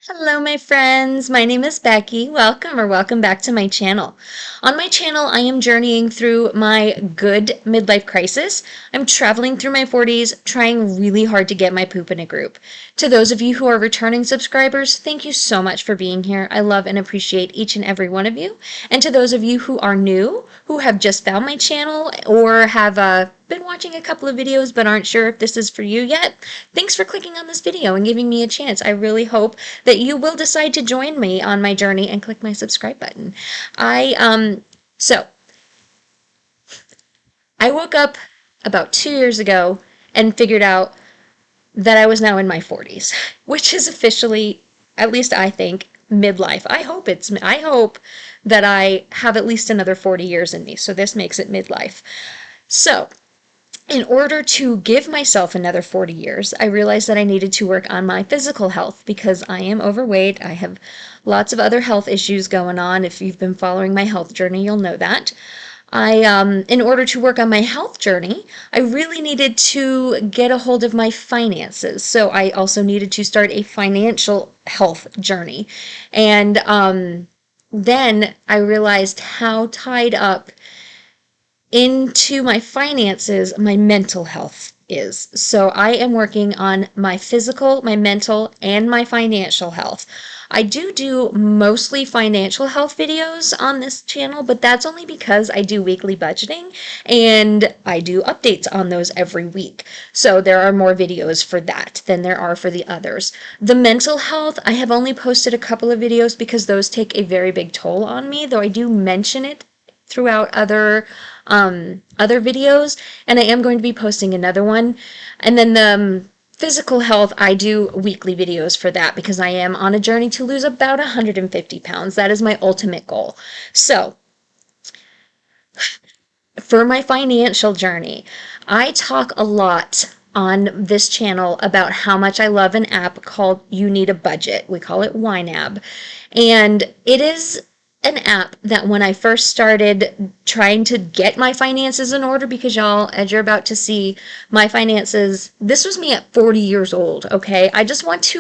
Hello, my friends. My name is Becky. Welcome back to my channel. On my channel, I am journeying through my good midlife crisis. I'm traveling through my 40s, trying really hard to get my poop in a group. To those of you who are returning subscribers, thank you so much for being here. I love and appreciate each and every one of you. And to those of you who are new, who have just found my channel or have been watching a couple of videos but aren't sure if this is for you yet, thanks for clicking on this video and giving me a chance. I really hope that you will decide to join me on my journey and click my subscribe button. So I woke up about 2 years ago and figured out that I was now in my 40s, which is officially, at least I think, midlife. I hope that I have at least another 40 years in me, so this makes it midlife. So in order to give myself another 40 years, I realized that I needed to work on my physical health because I am overweight. I have lots of other health issues going on. If you've been following my health journey, you'll know that. In order to work on my health journey, I really needed to get a hold of my finances. So I also needed to start a financial health journey. And then I realized how tied up into my finances, my mental health is. So I am working on my physical, my mental, and my financial health. I do mostly financial health videos on this channel, but that's only because I do weekly budgeting and I do updates on those every week. So there are more videos for that than there are for the others. The mental health, I have only posted a couple of videos because those take a very big toll on me, though I do mention it throughout other videos, and I am going to be posting another one. And then the physical health, I do weekly videos for that because I am on a journey to lose about 150 pounds. That is my ultimate goal. So for my financial journey, I talk a lot on this channel about how much I love an app called You Need a Budget. We call it YNAB. And it is an app that when I first started trying to get my finances in order, because y'all, as you're about to see, my finances, this was me at 40 years old, okay? This was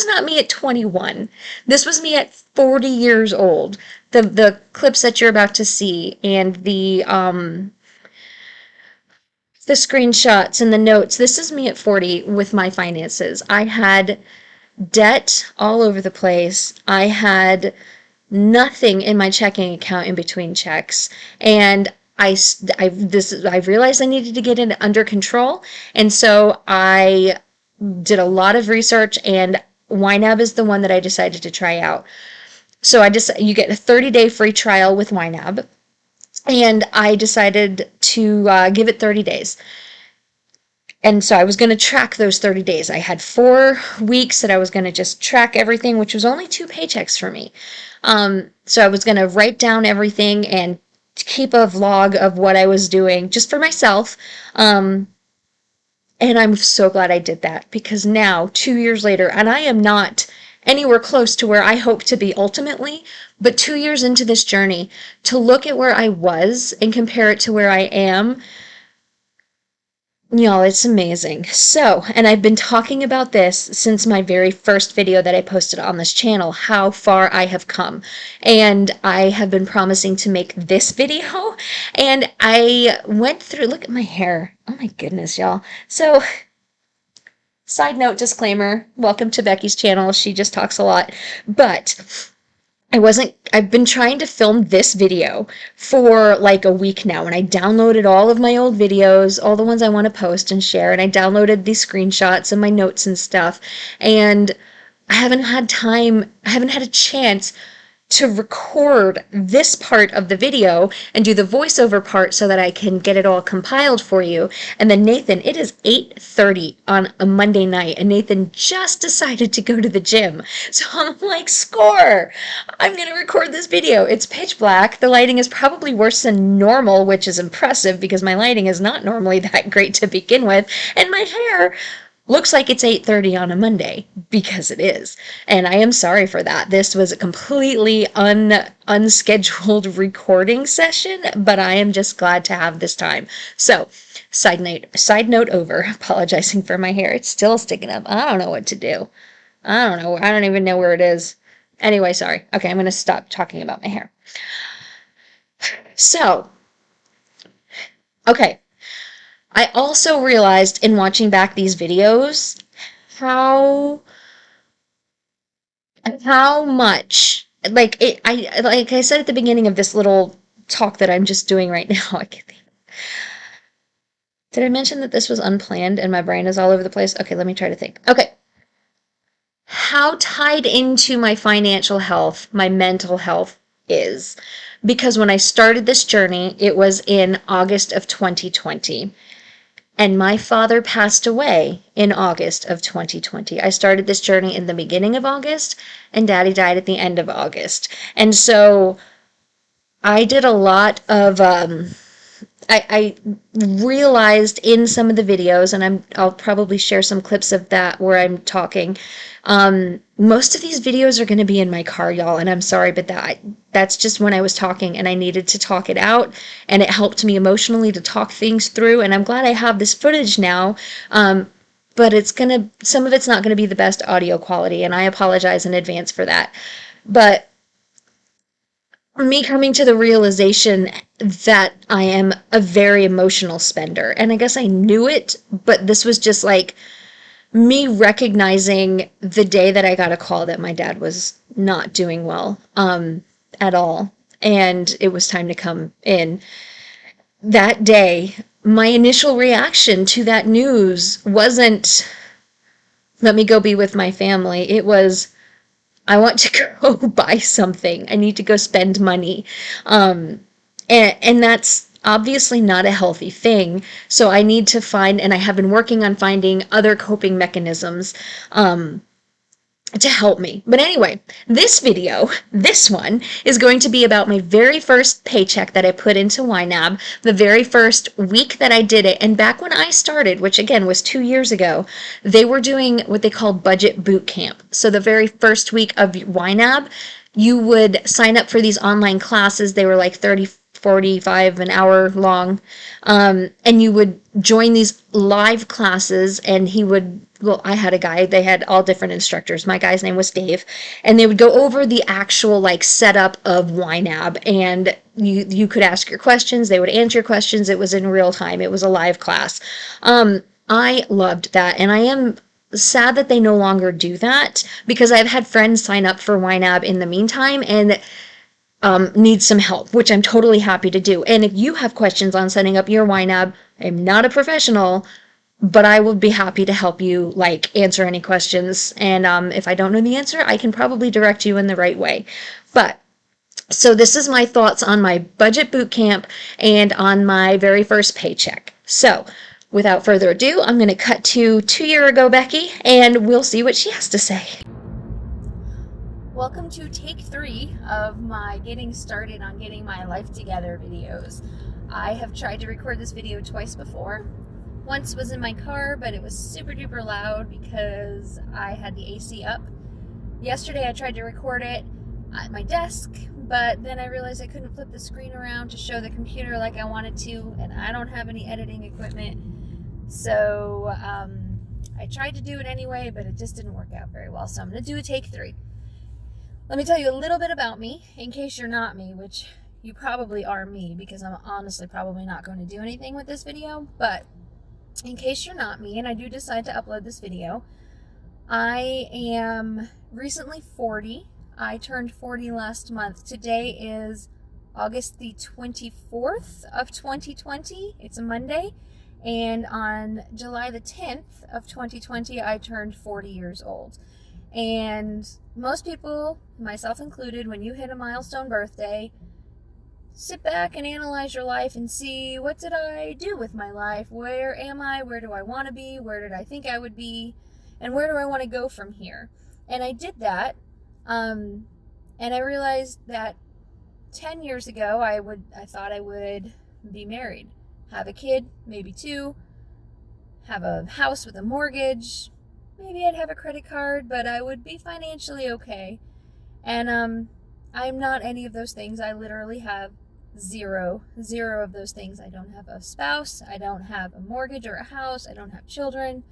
not me at 21. This was me at 40 years old. The clips that you're about to see and the screenshots and the notes, this is me at 40 with my finances. I had debt all over the place. I had nothing in my checking account in between checks. And I realized I needed to get it under control. And so I did a lot of research, and YNAB is the one that I decided to try out. So you get a 30-day free trial with YNAB. And I decided to give it 30 days. And so I was going to track those 30 days. I had 4 weeks that I was going to just track everything, which was only 2 paychecks for me. So I was going to write down everything and keep a vlog of what I was doing just for myself. And I'm so glad I did that because now, 2 years later, and I am not anywhere close to where I hope to be ultimately, but 2 years into this journey, to look at where I was and compare it to where I am, y'all, it's amazing. So, and I've been talking about this since my very first video that I posted on this channel, how far I have come. And I have been promising to make this video, and I went through, look at my hair. Oh my goodness, y'all. So, side note disclaimer, welcome to Becky's channel. She just talks a lot. But I've been trying to film this video for like a week now, and I downloaded all of my old videos, all the ones I want to post and share, and I downloaded these screenshots and my notes and stuff, and I haven't had a chance to record this part of the video and do the voiceover part so that I can get it all compiled for you. And then Nathan, it is 8:30 on a Monday night, and Nathan just decided to go to the gym. So I'm like, score! I'm going to record this video. It's pitch black. The lighting is probably worse than normal, which is impressive because my lighting is not normally that great to begin with. And my hair looks like it's 8:30 on a Monday, because it is. And I am sorry for that. This was a completely unscheduled recording session, but I am just glad to have this time. So, side note over. Apologizing for my hair. It's still sticking up. I don't know what to do. I don't know. I don't even know where it is. Anyway, sorry. Okay, I'm going to stop talking about my hair. So, okay. I also realized in watching back these videos how much, like I said at the beginning of this little talk that I'm just doing right now. I can't think. Did I mention that this was unplanned and my brain is all over the place? Okay, let me try to think. Okay. How tied into my financial health, my mental health is. Because when I started this journey, it was in August of 2020. And my father passed away in August of 2020. I started this journey in the beginning of August, and Daddy died at the end of August. And so I did a lot of I realized in some of the videos, and I'll probably share some clips of that where I'm talking. Most of these videos are going to be in my car, y'all, and I'm sorry, but that's just when I was talking and I needed to talk it out, and it helped me emotionally to talk things through. And I'm glad I have this footage now. But some of it's not gonna be the best audio quality, and I apologize in advance for that. But me coming to the realization that I am a very emotional spender. And I guess I knew it, but this was just like me recognizing the day that I got a call that my dad was not doing well at all. And it was time to come in. That day, my initial reaction to that news wasn't, let me go be with my family. It was, I want to go buy something. I need to go spend money. And that's obviously not a healthy thing. So I need to find, and I have been working on finding other coping mechanisms to help me. But anyway, this video, this one, is going to be about my very first paycheck that I put into YNAB, the very first week that I did it. And back when I started, which again was 2 years ago, they were doing what they called budget boot camp. So the very first week of YNAB, you would sign up for these online classes. They were like 30, 45 an hour long. And you would join these live classes, and I had a guy, they had all different instructors. My guy's name was Dave, and they would go over the actual like setup of YNAB, and you could ask your questions, they would answer your questions. It was in real time. It was a live class. I loved that, and I am sad that they no longer do that, because I've had friends sign up for YNAB in the meantime and need some help, which I'm totally happy to do. And if you have questions on setting up your YNAB, I'm not a professional, but I will be happy to help you, like, answer any questions. And if I don't know the answer, I can probably direct you in the right way. But so this is my thoughts on my budget boot camp and on my very first paycheck. So without further ado, I'm going to cut to 2 years ago Becky, and we'll see what she has to say. Welcome to take 3 of my getting started on getting my life together videos. I have tried to record this video twice before. Once was in my car, but it was super duper loud because I had the AC up. Yesterday I tried to record it at my desk, but then I realized I couldn't flip the screen around to show the computer like I wanted to, and I don't have any editing equipment. So I tried to do it anyway, but it just didn't work out very well. So I'm going to do a take 3. Let me tell you a little bit about me, in case you're not me, which you probably are me, because I'm honestly probably not going to do anything with this video. But in case you're not me, and I do decide to upload this video, I am recently 40. I turned 40 last month. Today is August the 24th of 2020. It's a Monday. And on July the 10th of 2020, I turned 40 years old. And most people, myself included, when you hit a milestone birthday, sit back and analyze your life and see, what did I do with my life? Where am I? Where do I want to be? Where did I think I would be? And where do I want to go from here? And I did that. And I realized that 10 years ago, I thought I would be married, have a kid, maybe 2, have a house with a mortgage. Maybe I'd have a credit card, but I would be financially okay. And I'm not any of those things. I literally have zero of those things. I don't have a spouse. I don't have a mortgage or a house. I don't have children.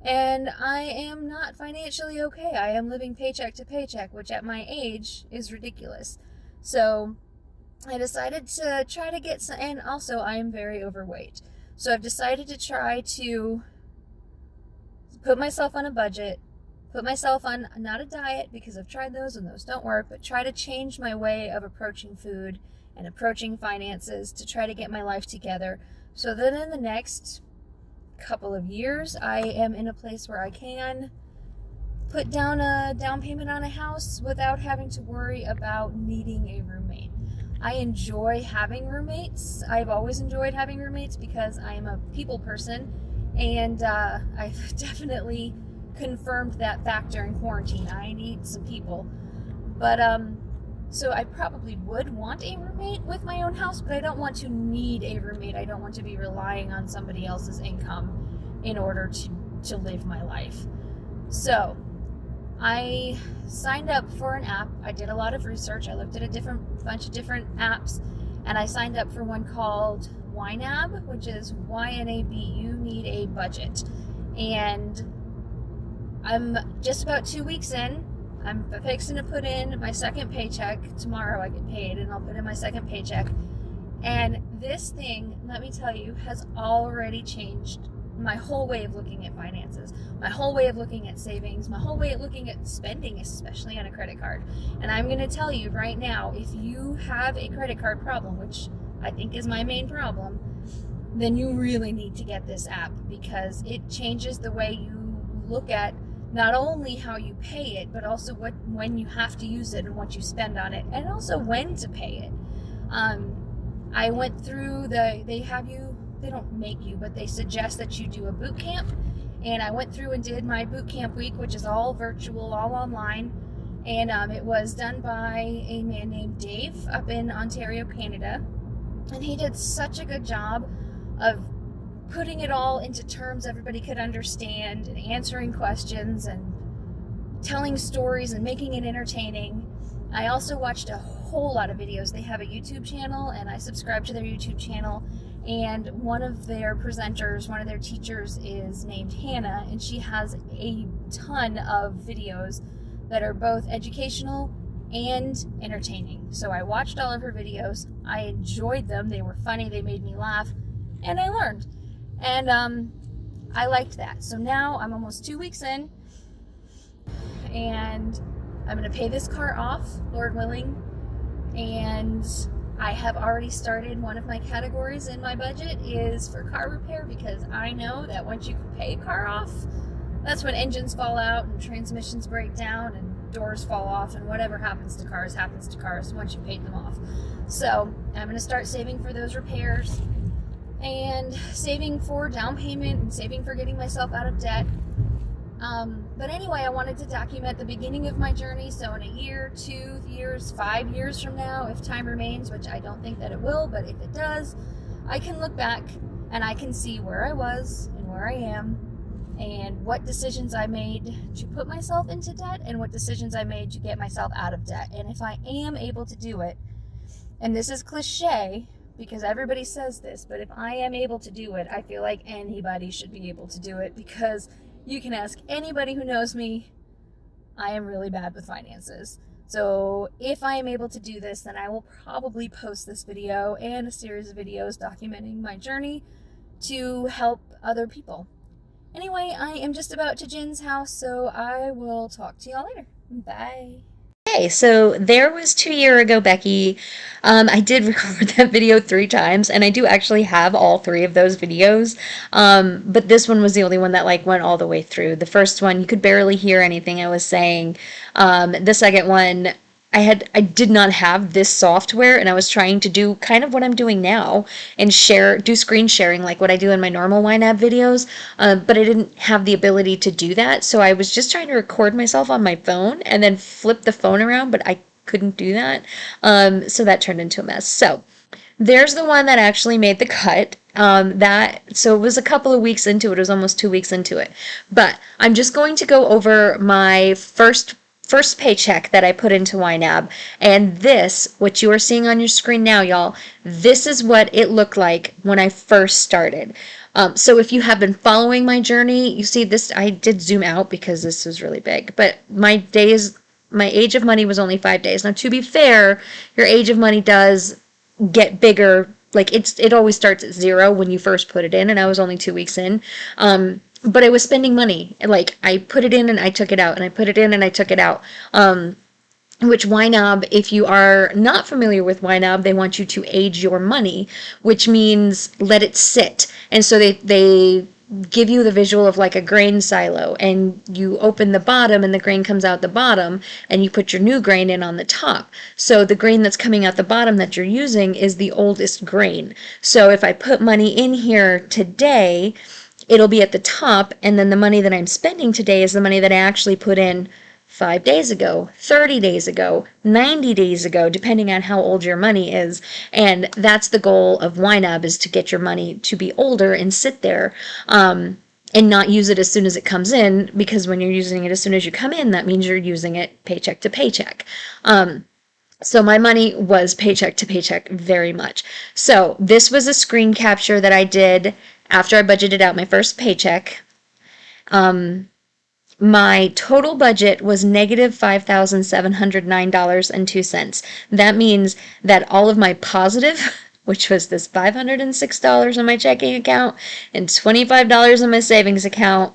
and I am not financially okay. I am living paycheck to paycheck, which at my age is ridiculous. So I decided to try to get some, and also I am very overweight. So I've decided to try to put myself on a budget, put myself on not a diet because I've tried those and those don't work, but try to change my way of approaching food and approaching finances to try to get my life together so that in the next couple of years I am in a place where I can put down a down payment on a house without having to worry about needing a roommate. I enjoy having roommates. I've always enjoyed having roommates because I am a people person, and I've definitely confirmed that fact during quarantine. I need some people. But so I probably would want a roommate with my own house, but I don't want to need a roommate. I don't want to be relying on somebody else's income in order to live my life. So I signed up for an app. I did a lot of research. I looked at a bunch of different apps, and I signed up for one called YNAB, which is YNAB. You need a budget. And I'm just about 2 weeks in. I'm fixing to put in my second paycheck. Tomorrow I get paid, and I'll put in my second paycheck. And this thing, let me tell you, has already changed my whole way of looking at finances, my whole way of looking at savings, my whole way of looking at spending, especially on a credit card. And I'm going to tell you right now, if you have a credit card problem, which I think is my main problem, then you really need to get this app, because it changes the way you look at not only how you pay it, but also when you have to use it and what you spend on it, and also when to pay it. I went through they don't make you, but they suggest that you do a boot camp. And I went through and did my boot camp week, which is all virtual, all online. And it was done by a man named Dave up in Ontario, Canada. And he did such a good job of putting it all into terms everybody could understand, and answering questions and telling stories and making it entertaining. I also watched a whole lot of videos. They have a YouTube channel, and I subscribe to their YouTube channel. And one of their presenters, one of their teachers, is named Hannah, and she has a ton of videos that are both educational and entertaining. So I watched all of her videos. I enjoyed them. They were funny. They made me laugh, and I learned. And I liked that. So now I'm almost 2 weeks in, and I'm going to pay this car off, Lord willing, and I have already started. One of my categories in my budget is for car repair, because I know that once you pay a car off, that's when engines fall out and transmissions break down and doors fall off, and whatever happens to cars once you paid them off. So I'm going to start saving for those repairs, and saving for down payment, and saving for getting myself out of debt. But anyway, I wanted to document the beginning of my journey, so in a year, 2 years, 5 years from now, if time remains, which I don't think that it will, but if it does, I can look back and I can see where I was and where I am, and what decisions I made to put myself into debt and what decisions I made to get myself out of debt. And if I am able to do it, and this is cliche because everybody says this, but if I am able to do it, I feel like anybody should be able to do it, because you can ask anybody who knows me, I am really bad with finances. So if I am able to do this, then I will probably post this video and a series of videos documenting my journey to help other people. Anyway, I am just about to Jin's house, so I will talk to y'all later. Bye. Okay, so there was 2 years ago, Becky. I did record that video 3 times, and I do actually have all 3 of those videos. But this one was the only one that went all the way through. The first one, you could barely hear anything I was saying. The second one, I did not have this software, and I was trying to do kind of what I'm doing now and do screen sharing like what I do in my normal YNAB videos, but I didn't have the ability to do that, so I was just trying to record myself on my phone and then flip the phone around, but I couldn't do that, so that turned into a mess. So there's the one that actually made the cut. So it was a couple of weeks into it. It was almost 2 weeks into it. But I'm just going to go over my first first paycheck that I put into YNAB. And this, what you are seeing on your screen now, y'all, this is what it looked like when I first started. So if you have been following my journey, you see this, I did zoom out because this was really big, but my age of money was only 5 days. Now, to be fair, your age of money does get bigger. Like it always starts at 0 when you first put it in, and I was only 2 weeks in. But I was spending money. Like I put it in and I took it out, and I put it in and I took it out. Which YNAB, if you are not familiar with YNAB, they want you to age your money, which means let it sit. And so they give you the visual of like a grain silo, and you open the bottom and the grain comes out the bottom, and you put your new grain in on the top. So the grain that's coming out the bottom that you're using is the oldest grain. So if I put money in here today, it'll be at the top, and then the money that I'm spending today is the money that I actually put in 5 days ago, 30 days ago, 90 days ago, depending on how old your money is. And that's the goal of YNAB, is to get your money to be older and sit there, and not use it as soon as it comes in, because when you're using it as soon as you come in, that means you're using it paycheck to paycheck. So my money was paycheck to paycheck very much. So this was a screen capture that I did after I budgeted out my first paycheck. My total budget was negative $5,709.02. That means that all of my positive, which was this $506 in my checking account and $25 in my savings account,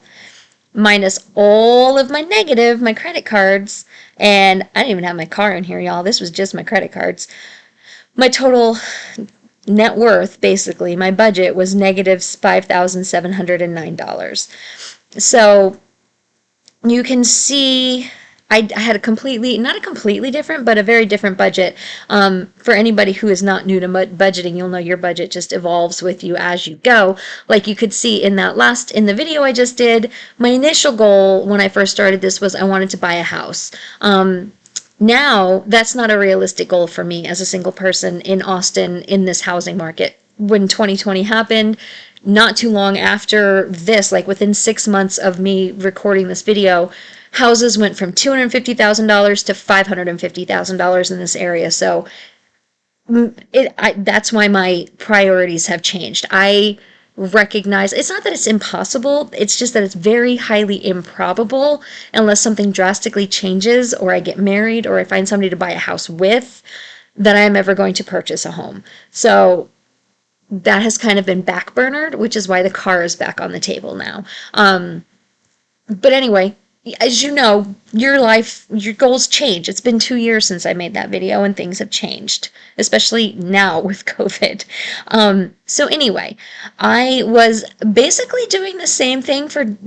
minus all of my negative, my credit cards, and I didn't even have my car in here, y'all. This was just my credit cards. My total net worth, basically, my budget was negative $5,709. So you can see I had not a completely different, but a very different budget. For anybody who is not new to budgeting, you'll know your budget just evolves with you as you go. Like you could see in the video I just did, my initial goal when I first started this was I wanted to buy a house. Now, that's not a realistic goal for me as a single person in Austin in this housing market. When 2020 happened, not too long after this, like within 6 months of me recording this video, houses went from $250,000 to $550,000 in this area. So that's why my priorities have changed. I recognize it's not that it's impossible, it's just that it's very highly improbable, unless something drastically changes or I get married or I find somebody to buy a house with, that I'm ever going to purchase a home. So that has kind of been backburnered, which is why the car is back on the table now. But anyway, as you know, your goals change. It's been 2 years since I made that video, and things have changed, especially now with COVID. So anyway, I was basically doing the same thing for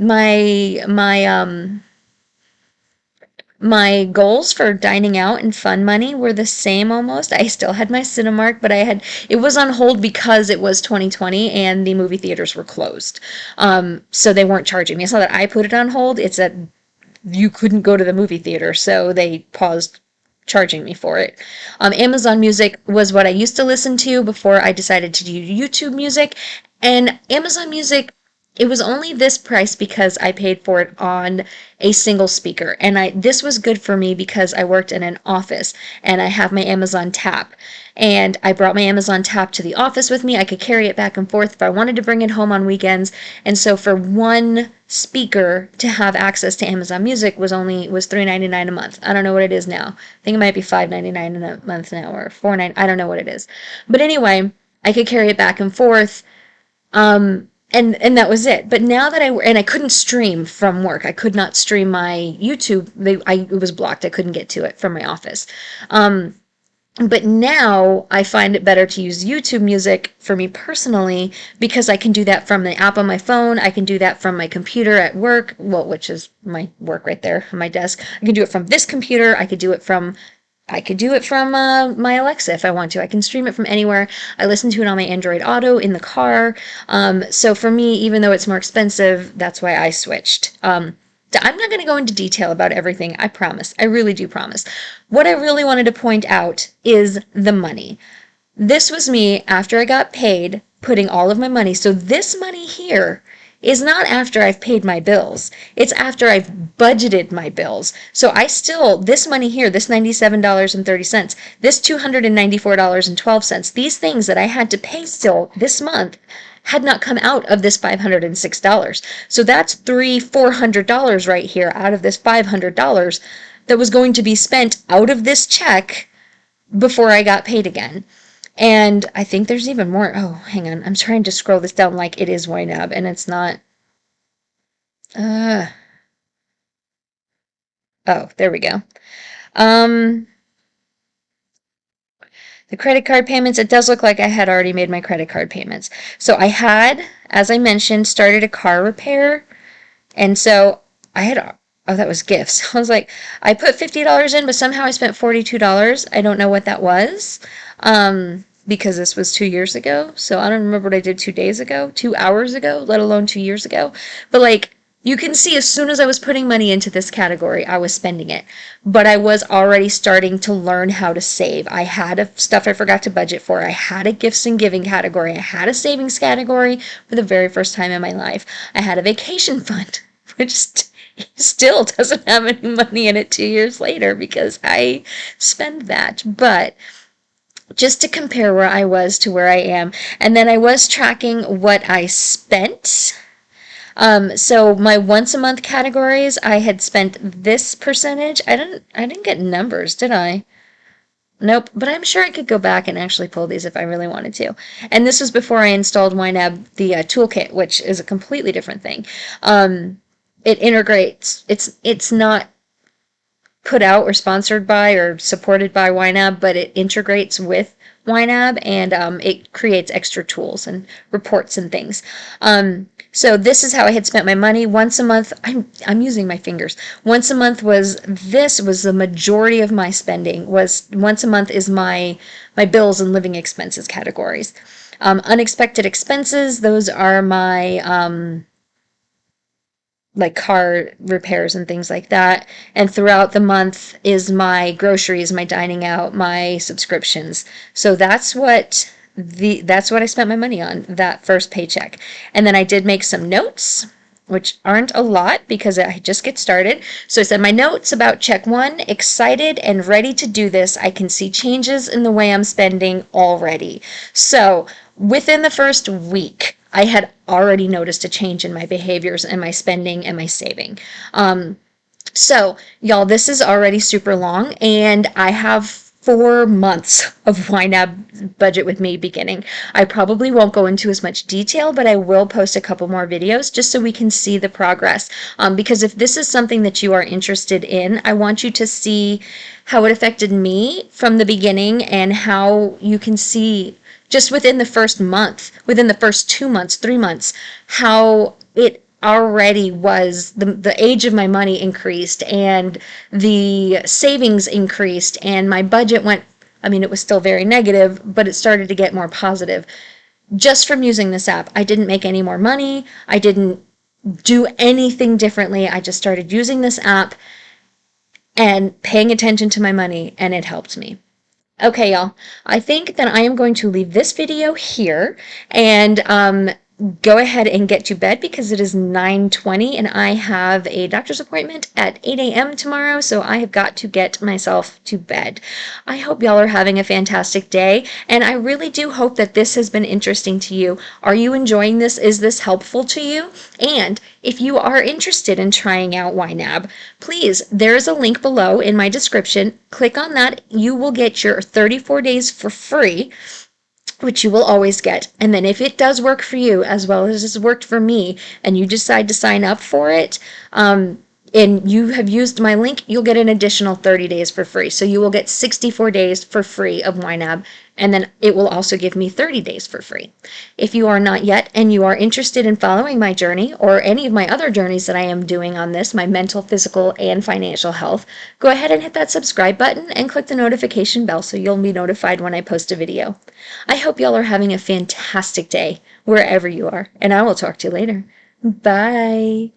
my goals for dining out and fun money were the same almost. I still had my Cinemark, but it was on hold because it was 2020 and the movie theaters were closed. So they weren't charging me. It's not that I put it on hold, it's that you couldn't go to the movie theater, so they paused charging me for it. Amazon Music was what I used to listen to before I decided to do YouTube Music, and Amazon Music, it was only this price because I paid for it on a single speaker, and this was good for me because I worked in an office and I have my Amazon Tap, and I brought my Amazon Tap to the office with me. I could carry it back and forth if I wanted to bring it home on weekends, and so for one speaker to have access to Amazon Music was $3.99 a month. I don't know what it is now. I think it might be $5.99 a month now, or $4.99. I don't know what it is, but anyway, I could carry it back and forth. And that was it. But now that I couldn't stream from work. I could not stream my YouTube. It was blocked. I couldn't get to it from my office. But now I find it better to use YouTube Music for me personally, because I can do that from the app on my phone. I can do that from my computer at work, which is my work right there on my desk. I can do it from this computer. I could do it from my Alexa if I want to. I can stream it from anywhere. I listen to it on my Android Auto in the car. So for me, even though it's more expensive, that's why I switched. I'm not going to go into detail about everything, I promise. I really do promise. What I really wanted to point out is the money. This was me after I got paid, putting all of my money. So this money here is not after I've paid my bills. It's after I've budgeted my bills. So I still, this money here, this $97.30, this $294.12, these things that I had to pay still this month had not come out of this $506. So that's $400 right here out of this $500 that was going to be spent out of this check before I got paid again. And I think there's even more. Oh, hang on. I'm trying to scroll this down like it is YNAB, and it's not. Oh, there we go. The credit card payments, it does look like I had already made my credit card payments. So I had, as I mentioned, started a car repair. And so I had, oh, that was gifts. I was like, I put $50 in, but somehow I spent $42. I don't know what that was. Because this was 2 years ago. So I don't remember what I did 2 days ago, 2 hours ago, let alone 2 years ago. But like, you can see as soon as I was putting money into this category, I was spending it. But I was already starting to learn how to save. I had stuff I forgot to budget for. I had a gifts and giving category. I had a savings category for the very first time in my life. I had a vacation fund, which still doesn't have any money in it 2 years later because I spend that. But just to compare where I was to where I am. And then I was tracking what I spent. So my once a month categories, I had spent this percentage. I didn't get numbers, did I? Nope, but I'm sure I could go back and actually pull these if I really wanted to. And this was before I installed YNAB, the toolkit, which is a completely different thing. It integrates, it's not put out or sponsored by or supported by YNAB, but it integrates with YNAB and it creates extra tools and reports and things. So this is how I had spent my money once a month. I'm using my fingers. Once a month was the majority of my spending. Was once a month is my bills and living expenses categories. Unexpected expenses, those are my like car repairs and things like that. And throughout the month is my groceries, my dining out, my subscriptions. So that's what I spent my money on that first paycheck. And then I did make some notes, which aren't a lot because I just get started. So I said my notes about check 1, excited and ready to do this. I can see changes in the way I'm spending already. So within the first week, I had already noticed a change in my behaviors and my spending and my saving. So y'all, this is already super long and I have 4 months of YNAB budget with me beginning. I probably won't go into as much detail, but I will post a couple more videos just so we can see the progress. Because if this is something that you are interested in, I want you to see how it affected me from the beginning and how you can see just within the first month, within the first 2 months, 3 months, how it already was the age of my money increased and the savings increased and my budget went, I mean, it was still very negative, but it started to get more positive just from using this app. I didn't make any more money. I didn't do anything differently. I just started using this app and paying attention to my money, and it helped me. Okay, y'all, I think that I am going to leave this video here and go ahead and get to bed because it is 9:20 and I have a doctor's appointment at 8 a.m. tomorrow, so I have got to get myself to bed. I hope y'all are having a fantastic day, and I really do hope that this has been interesting to you. Are you enjoying this? Is this helpful to you? And if you are interested in trying out YNAB, please, there is a link below in my description. Click on that. You will get your 34 days for free, which you will always get. And then if it does work for you as well as it's worked for me and you decide to sign up for it, and you have used my link, you'll get an additional 30 days for free. So you will get 64 days for free of YNAB, and then it will also give me 30 days for free. If you are not yet and you are interested in following my journey or any of my other journeys that I am doing on this, my mental, physical, and financial health, go ahead and hit that subscribe button and click the notification bell so you'll be notified when I post a video. I hope y'all are having a fantastic day wherever you are, and I will talk to you later. Bye.